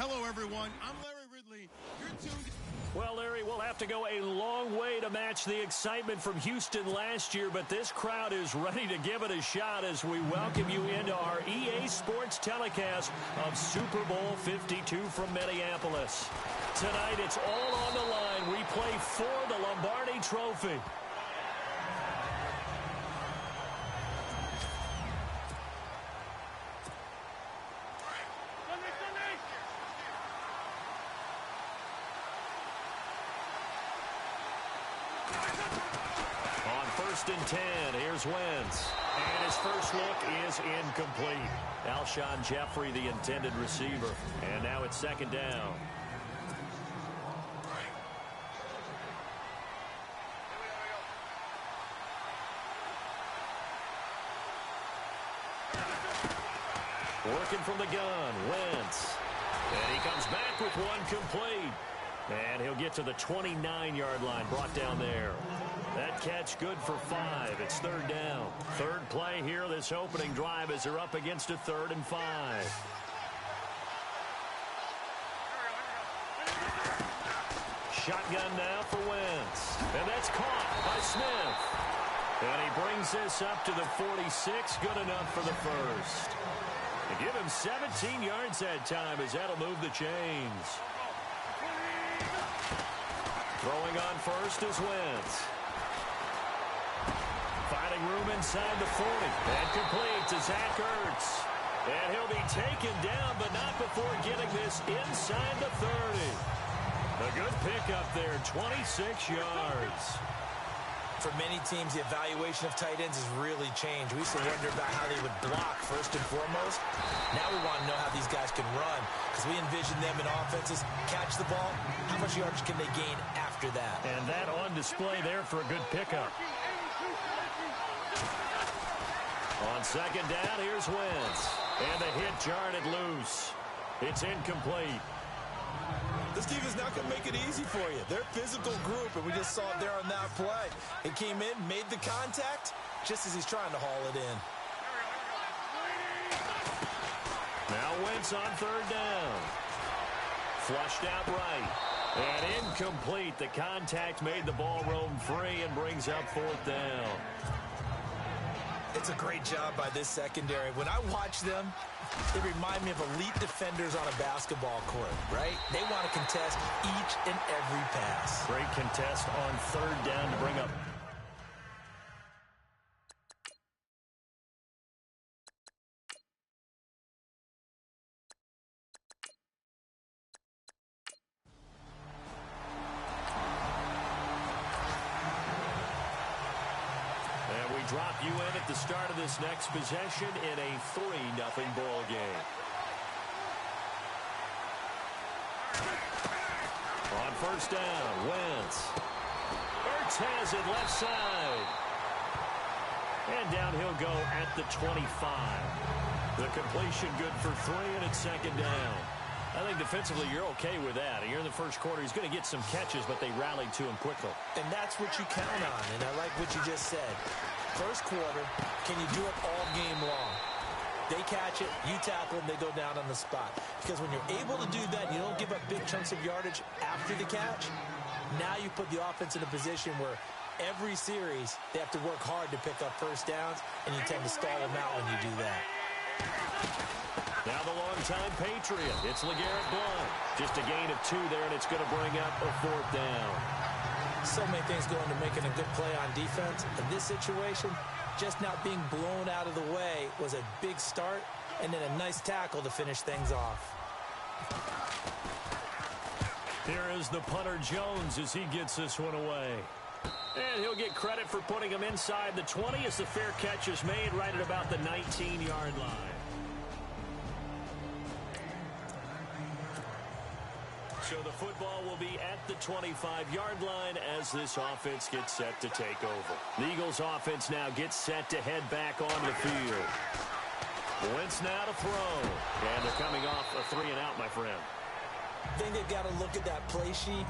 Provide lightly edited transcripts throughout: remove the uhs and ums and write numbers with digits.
Hello, everyone. I'm Larry Ridley. You're tuned. Well, Larry, we'll have to go a long way to match the excitement from Houston last year, but this crowd is ready to give it a shot as we welcome you into our EA Sports telecast of Super Bowl 52 from Minneapolis. Tonight, it's all on the line. We play for the Lombardi Trophy. First and 10, here's Wentz. And his first look is incomplete. Alshon Jeffrey, the intended receiver. And now it's second down. Working from the gun, Wentz. And he comes back with one complete. And he'll get to the 29-yard line, brought down there. That catch good for 5. It's third down. Third play here this opening drive as they're up against a 3rd and 5. Shotgun now for Wentz. And that's caught by Smith. And he brings this up to the 46. Good enough for the first. And give him 17 yards that time as that'll move the chains. Throwing on first is Wentz. Finding room inside the 40. And complete to Zach Ertz. And he'll be taken down, but not before getting this inside the 30. A good pickup there, 26 yards. For many teams, the evaluation of tight ends has really changed. We used to wonder about how they would block first and foremost. Now we want to know how these guys can run because we envision them in offenses catch the ball. How much yardage can they gain after that? And that on display there for a good pickup. On second down, here's Wentz. And the hit jarred it loose. It's incomplete. This defense not going to make it easy for you. They're a physical group, and we just saw it there on that play. It came in, made the contact, just as he's trying to haul it in. Now Wentz on third down. Flushed out right. And incomplete. The contact made the ball roam free and brings up fourth down. It's a great job by this secondary. When I watch them, they remind me of elite defenders on a basketball court, right? They want to contest each and every pass. Great contest on third down to bring up. Drop you in at the start of this next possession in a 3-0 ball game. On first down, Wentz. Ertz has it left side. And down he'll go at the 25. The completion good for 3, and it's second down. I think defensively you're okay with that. Here in the first quarter, he's going to get some catches, but they rallied to him quickly. And that's what you count on, and I like what you just said. First quarter, can you do it all game long? They catch it, you tackle them, they go down on the spot. Because when you're able to do that, you don't give up big chunks of yardage after the catch. Now you put the offense in a position where every series they have to work hard to pick up first downs, and you tend to stall them out when you do that. Now the longtime Patriot. It's LeGarrette Blount. Just a gain of 2 there, and it's going to bring up a fourth down. So many things go into making a good play on defense. In this situation, just not being blown out of the way was a big start, and then a nice tackle to finish things off. Here is the punter Jones as he gets this one away. And he'll get credit for putting him inside the 20 as the fair catch is made right at about the 19-yard line. So the football will be at the 25-yard line as this offense gets set to take over. The Eagles offense now gets set to head back onto the field. Wentz now to throw. And they're coming off a 3-and-out, my friend. I think they've got to look at that play sheet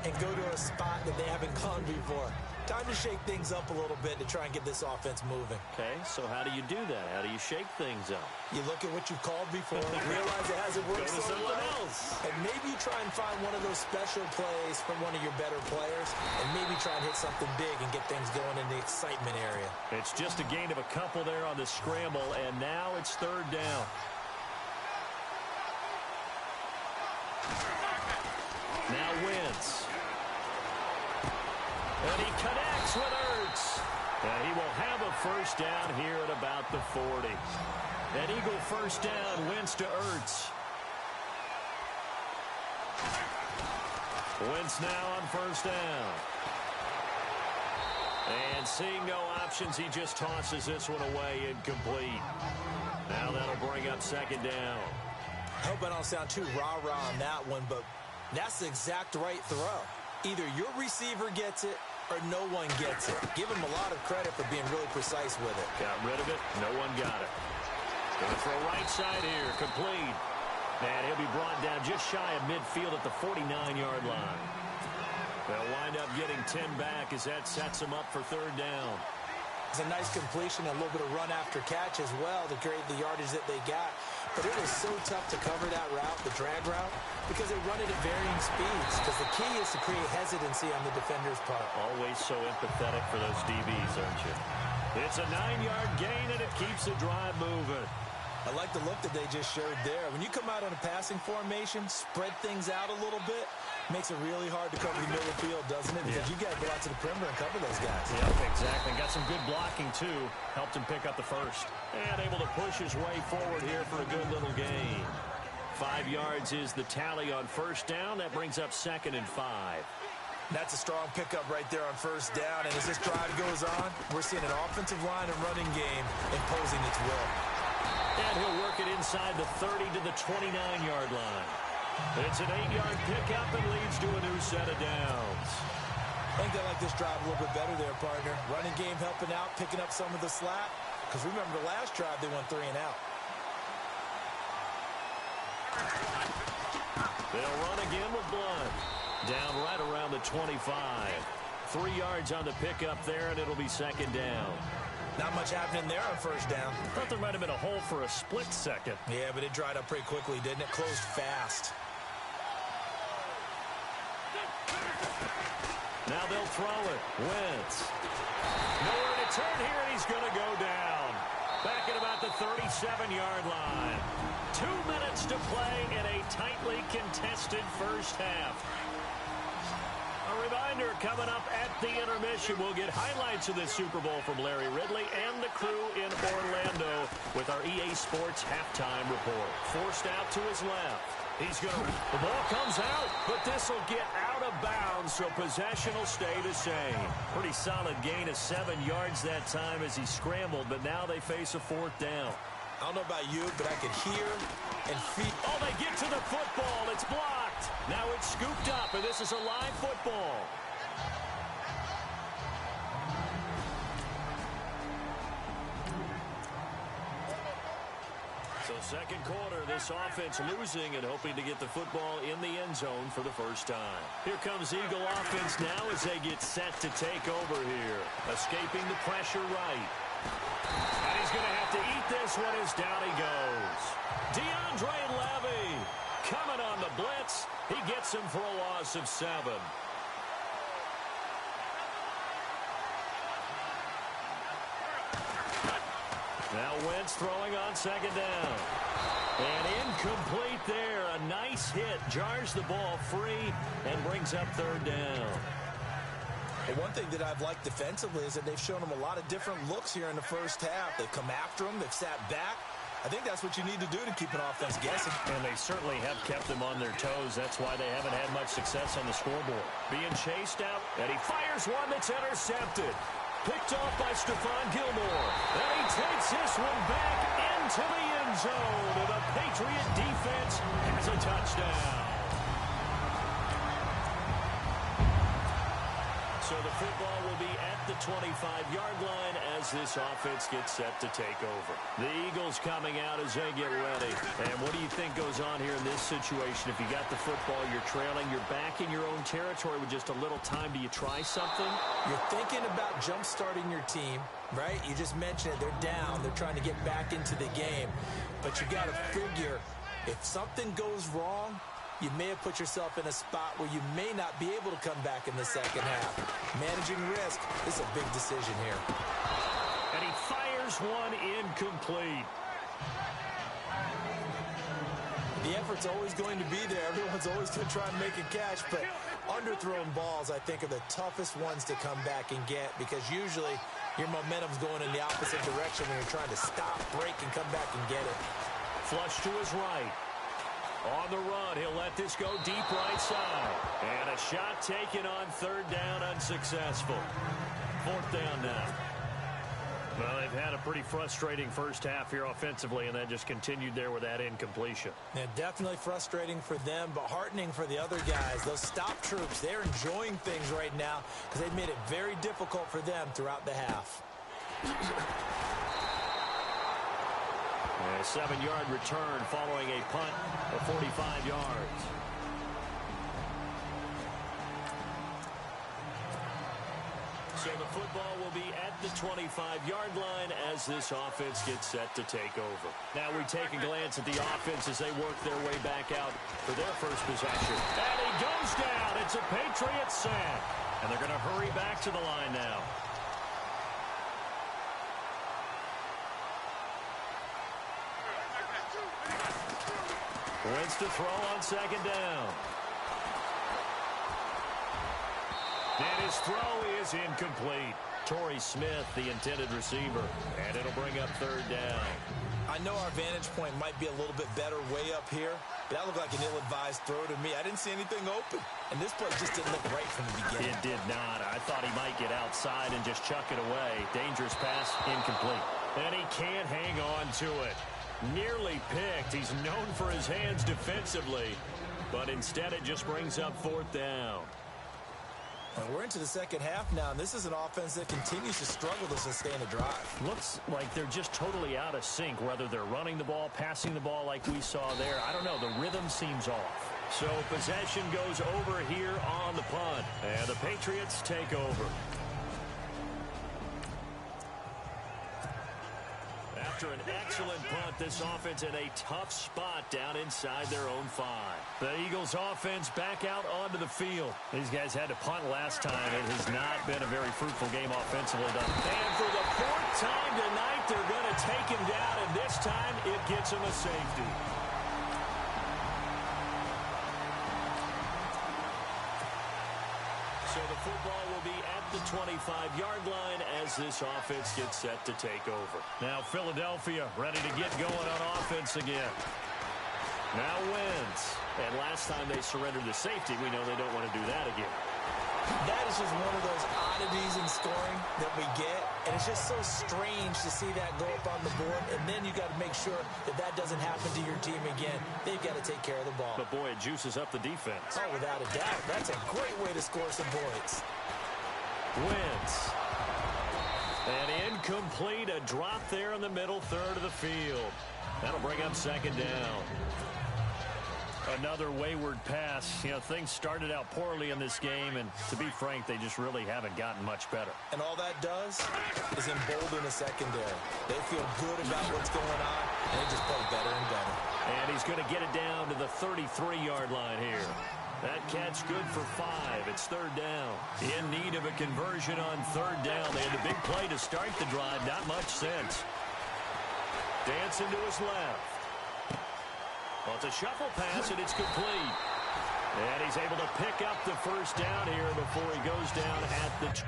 and go to a spot that they haven't gone before. Time to shake things up a little bit to try and get this offense moving. Okay, so how do you do that? How do you shake things up? You look at what you've called before, realize it hasn't worked so well, and maybe you try and find one of those special plays from one of your better players, and maybe try and hit something big and get things going in the excitement area. It's just a gain of a couple there on the scramble, and now it's third down. Now Wentz. And he connects with Ertz. And he will have a first down here at about the 40. An Eagle first down, Wentz to Ertz. Wentz now on first down. And seeing no options, he just tosses this one away, incomplete. Now that'll bring up second down. I hope I don't sound too rah-rah on that one, but that's the exact right throw. Either your receiver gets it or no one gets it. Give him a lot of credit for being really precise with it. Got rid of it. No one got it. Gonna throw right side here. Complete. And he'll be brought down just shy of midfield at the 49-yard line. They'll wind up getting 10 back as that sets them up for third down. It's a nice completion, a little bit of run after catch as well to create the yardage that they got. But it was so tough to cover that route, the drag route, because they run it at varying speeds. Because the key is to create hesitancy on the defender's part. Always so empathetic for those DBs, aren't you? It's a 9-yard gain, and it keeps the drive moving. I like the look that they just showed there. When you come out on a passing formation, spread things out a little bit, makes it really hard to cover the middle of the field, doesn't it? Because you got to go out to the perimeter and cover those guys. Yep, exactly. Got some good blocking, too. Helped him pick up the first. And able to push his way forward here for a good little gain. 5 yards is the tally on first down. That brings up 2nd and 5. That's a strong pickup right there on first down. And as this drive goes on, we're seeing an offensive line and running game imposing its will. And he'll work it inside the 30 to the 29-yard line. It's an 8-yard pickup and leads to a new set of downs. I think they like this drive a little bit better there, partner. Running game helping out, picking up some of the slack. Because remember the last drive, they went 3 and out. They'll run again with Blunt. Down right around the 25. 3 yards on the pickup there, and it'll be second down. Not much happening there on first down. Thought there might have been a hole for a split second. Yeah, but it dried up pretty quickly, didn't it? Closed fast. Now they'll throw it. Wentz. Nowhere to turn here, and he's going to go down. Back at about the 37-yard line. 2 minutes to play in a tightly contested first half. A reminder, coming up at the intermission, we'll get highlights of this Super Bowl from Larry Ridley and the crew in Orlando with our EA Sports halftime report. Forced out to his left. The ball comes out, but this will get out of bounds, so possession will stay the same. Pretty solid gain of 7 yards that time as he scrambled, but now they face a 4th down. I don't know about you, but I could hear and feel. Oh, they get to the football. It's blocked. Now it's scooped up, and this is a live football. So second quarter, this offense losing and hoping to get the football in the end zone for the first time. Here comes Eagle offense now as they get set to take over here. Escaping the pressure right. And he's going to have to eat this one as down he goes. DeAndre Levy coming on the blitz. He gets him for a loss of 7. Now Wentz throwing on second down. And incomplete there. A nice hit. Jars the ball free and brings up third down. And one thing that I've liked defensively is that they've shown them a lot of different looks here in the first half. They've come after them. They've sat back. I think that's what you need to do to keep an offense guessing. And they certainly have kept them on their toes. That's why they haven't had much success on the scoreboard. Being chased out, and he fires one that's intercepted. Picked off by Stephon Gilmore. And he takes this one back into the end zone. And the Patriot defense has a touchdown. So the football will be at the 25-yard line as this offense gets set to take over. The Eagles coming out as they get ready. And what do you think goes on here in this situation? If you got the football, you're trailing, you're back in your own territory with just a little time. Do you try something? You're thinking about jump-starting your team, right? You just mentioned it. They're down. They're trying to get back into the game. But you got to figure if something goes wrong, you may have put yourself in a spot where you may not be able to come back in the second half. Managing risk is a big decision here. And he fires one incomplete. The effort's always going to be there. Everyone's always going to try and make a catch, but underthrown balls, I think, are the toughest ones to come back and get because usually your momentum's going in the opposite direction when you're trying to stop, break, and come back and get it. Flush to his right. On the run, he'll let this go deep right side. And a shot taken on third down, unsuccessful. Fourth down now. Well, they've had a pretty frustrating first half here offensively, and then just continued there with that incompletion. Yeah, definitely frustrating for them, but heartening for the other guys. Those stop troops, they're enjoying things right now because they've made it very difficult for them throughout the half. A 7-yard return following a punt of 45 yards. So the football will be at the 25-yard line as this offense gets set to take over. Now we take a glance at the offense as they work their way back out for their first possession. And he goes down. It's a Patriots sack. And they're going to hurry back to the line now. Wins to throw on second down. And his throw is incomplete. Torrey Smith, the intended receiver. And it'll bring up third down. I know our vantage point might be a little bit better way up here, but that looked like an ill-advised throw to me. I didn't see anything open. And this play just didn't look right from the beginning. It did not. I thought he might get outside and just chuck it away. Dangerous pass, incomplete. And he can't hang on to it. Nearly picked. He's known for his hands defensively, but instead it just brings up fourth down. Well, we're into the second half now, and this is an offense that continues to struggle to sustain a drive. Looks like they're just totally out of sync, whether they're running the ball, passing the ball like we saw there. I don't know. The rhythm seems off. So possession goes over here on the punt, and the Patriots take over. After an excellent punt, this offense in a tough spot down inside their own 5. The Eagles offense back out onto the field. These guys had to punt last time. It has not been a very fruitful game offensively. And for the 4th time tonight, they're going to take him down, and this time it gets him a safety. So the football will be at the 25-yard line as this offense gets set to take over. Now Philadelphia ready to get going on offense again. Now Wentz. And last time they surrendered the safety, we know they don't want to do that again. That is just one of those oddities in scoring that we get. And it's just so strange to see that go up on the board. And then you got to make sure that that doesn't happen to your team again. They've got to take care of the ball. But, boy, it juices up the defense. Oh, without a doubt. That's a great way to score some points. Wentz. And incomplete. A drop there in the middle third of the field. That'll bring up second down. Another wayward pass. You know, things started out poorly in this game, and to be frank, they just really haven't gotten much better. And all that does is embolden the secondary. They feel good about what's going on, and they just play better and better. And he's going to get it down to the 33-yard line here. That catch good for 5. It's third down. In need of a conversion on third down. They had a big play to start the drive. Not much sense. Dancing to his left. Well, it's a shuffle pass, and it's complete. And he's able to pick up the first down here before he goes down at the 26.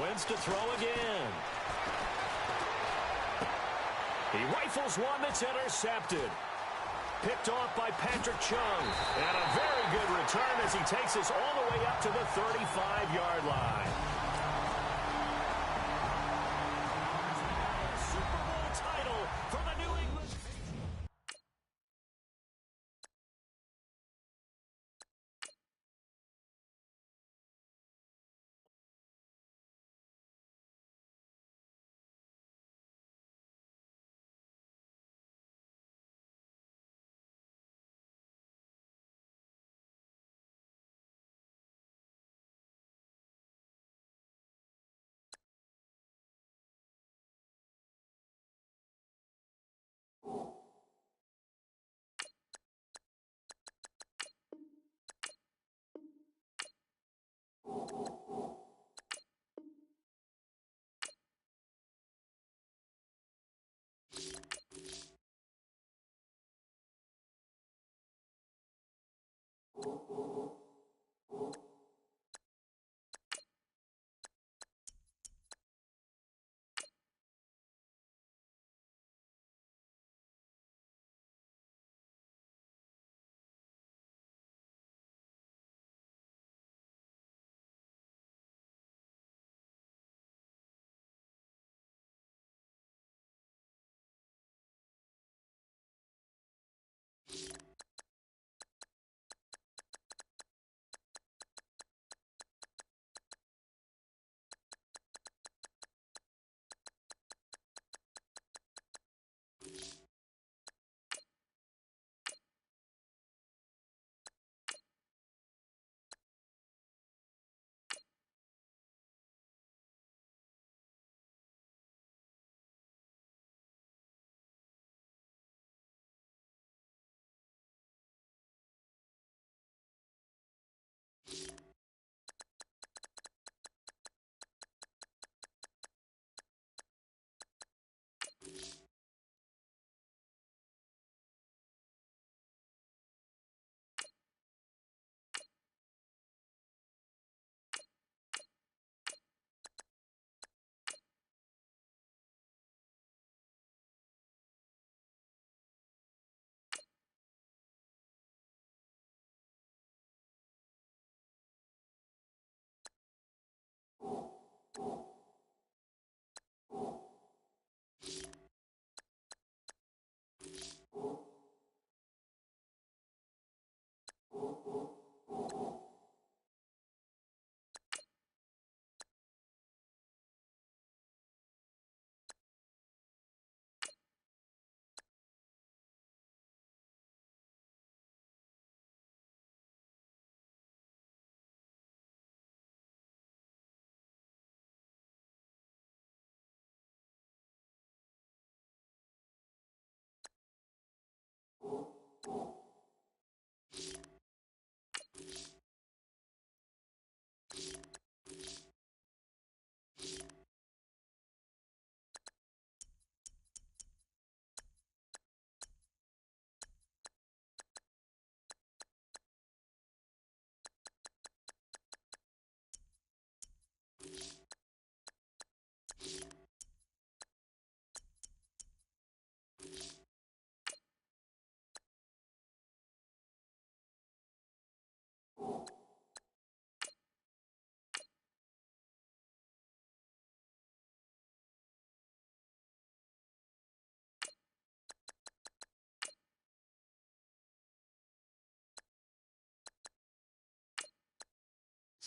Wentz to throw again. He rifles one that's intercepted. Picked off by Patrick Chung. And a very good return as he takes us all the way up to the 35-yard line.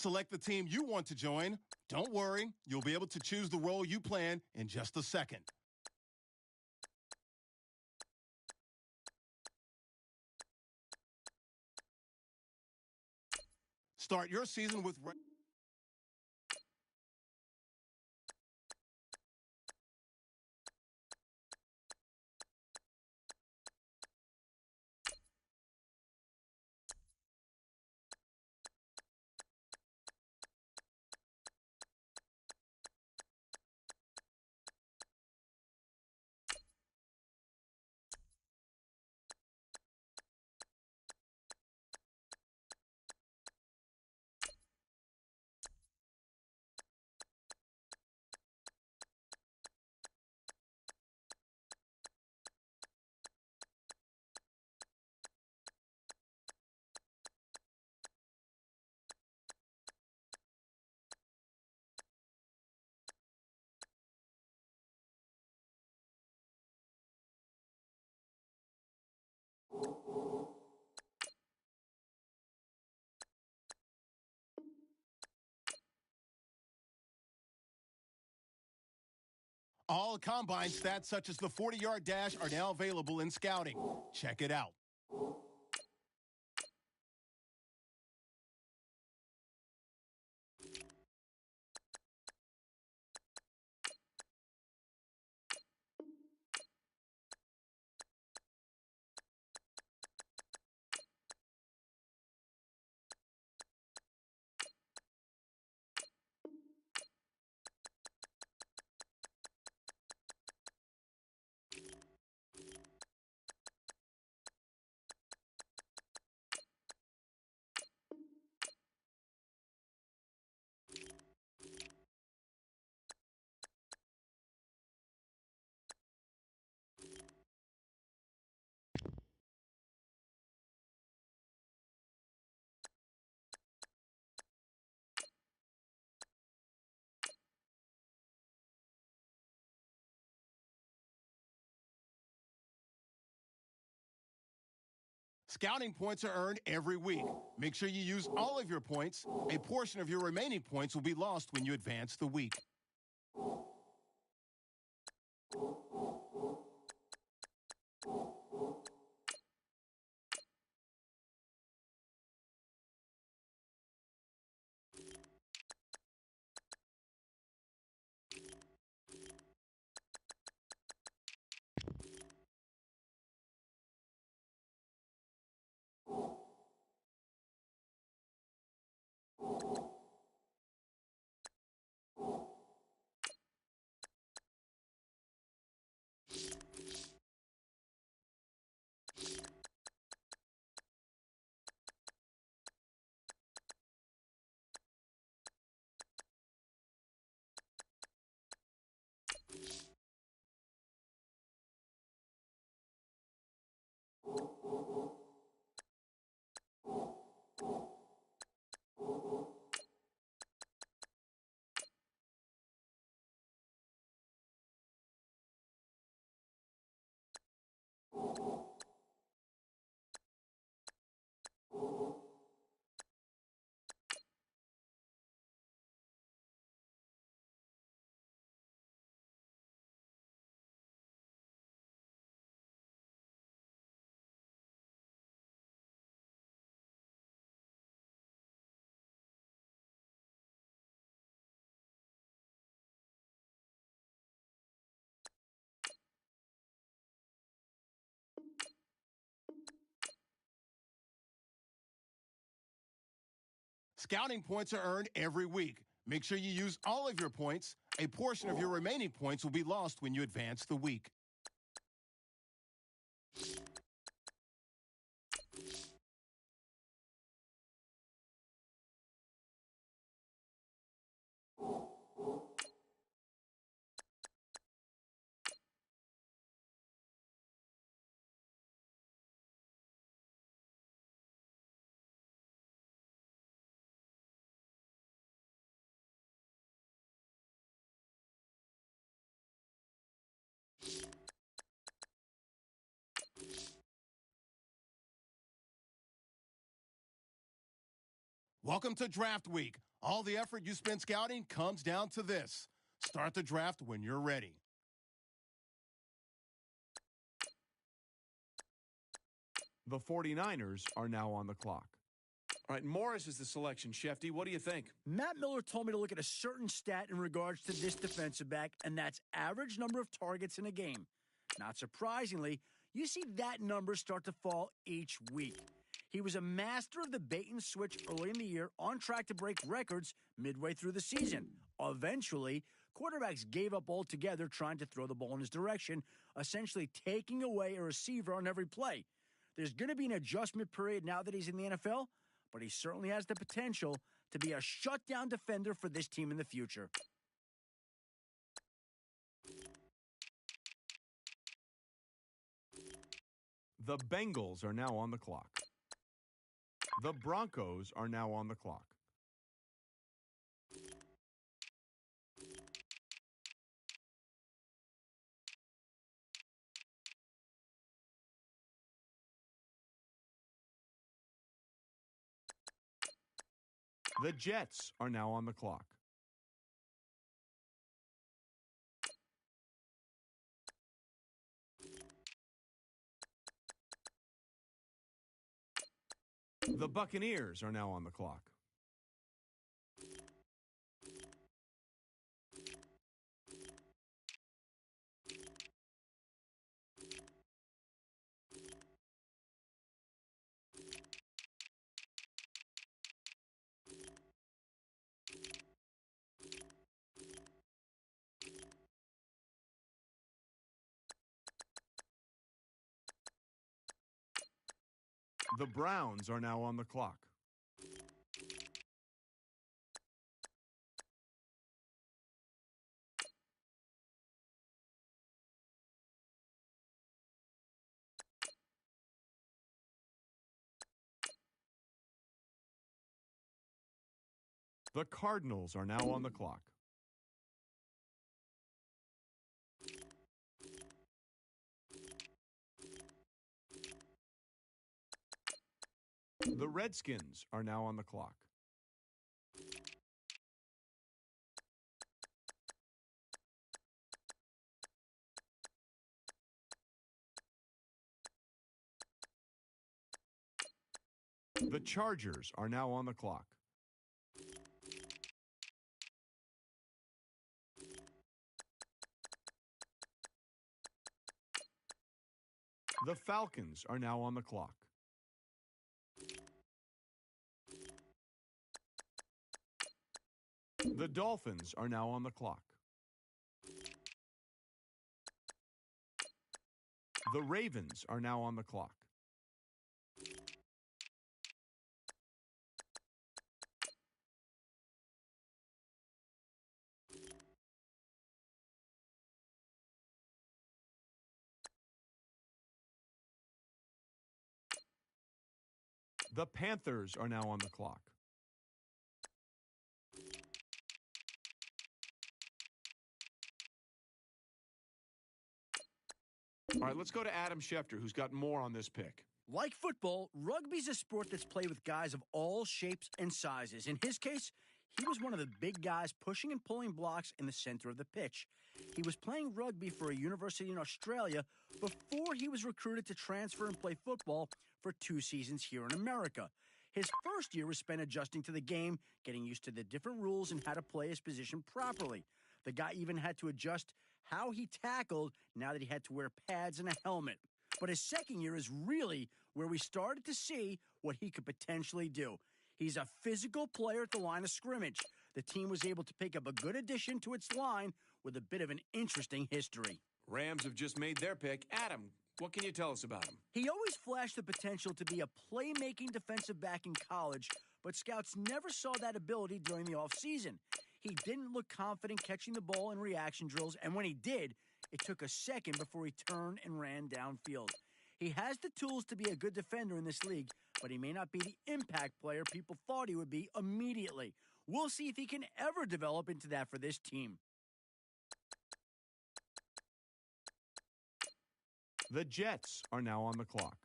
Select the team you want to join. Don't worry, you'll be able to choose the role you plan in just a second. Start your season with... All combine stats such as the 40-yard dash are now available in scouting. Check it out. Scouting points are earned every week. Make sure you use all of your points. A portion of your remaining points will be lost when you advance the week. Scouting points are earned every week. Make sure you use all of your points. A portion of your remaining points will be lost when you advance the week. Welcome to Draft Week. All the effort you spend scouting comes down to this. Start the draft when you're ready. The 49ers are now on the clock. All right, Morris is the selection. Shefty, what do you think? Matt Miller told me to look at a certain stat in regards to this defensive back, and that's average number of targets in a game. Not surprisingly, you see that number start to fall each week. He was a master of the bait and switch early in the year, on track to break records midway through the season. Eventually, quarterbacks gave up altogether trying to throw the ball in his direction, essentially taking away a receiver on every play. There's going to be an adjustment period now that he's in the NFL, but he certainly has the potential to be a shutdown defender for this team in the future. The Bengals are now on the clock. The Broncos are now on the clock. The Jets are now on the clock. The Buccaneers are now on the clock. The Browns are now on the clock. The Cardinals are now on the clock. The Redskins are now on the clock. The Chargers are now on the clock. The Falcons are now on the clock. The Dolphins are now on the clock. The Ravens are now on the clock. The Panthers are now on the clock. All right, let's go to Adam Schefter, who's got more on this pick. Like football, rugby's a sport that's played with guys of all shapes and sizes. In his case, he was one of the big guys pushing and pulling blocks in the center of the pitch. He was playing rugby for a university in Australia before he was recruited to transfer and play football for 2 seasons here in America. His first year was spent adjusting to the game, getting used to the different rules and how to play his position properly. The guy even had to adjust how he tackled now that he had to wear pads and a helmet. But his second year is really where we started to see what he could potentially do. He's a physical player at the line of scrimmage. The team was able to pick up a good addition to its line with a bit of an interesting history. Rams have just made their pick. Adam, what can you tell us about him? He always flashed the potential to be a playmaking defensive back in college, but scouts never saw that ability during the offseason. He didn't look confident catching the ball in reaction drills, and when he did, it took a second before he turned and ran downfield. He has the tools to be a good defender in this league, but he may not be the impact player people thought he would be immediately. We'll see if he can ever develop into that for this team. The Jets are now on the clock.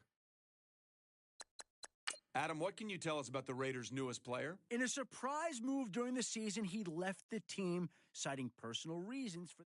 Adam, what can you tell us about the Raiders' newest player? In a surprise move during the season, he left the team, citing personal reasons for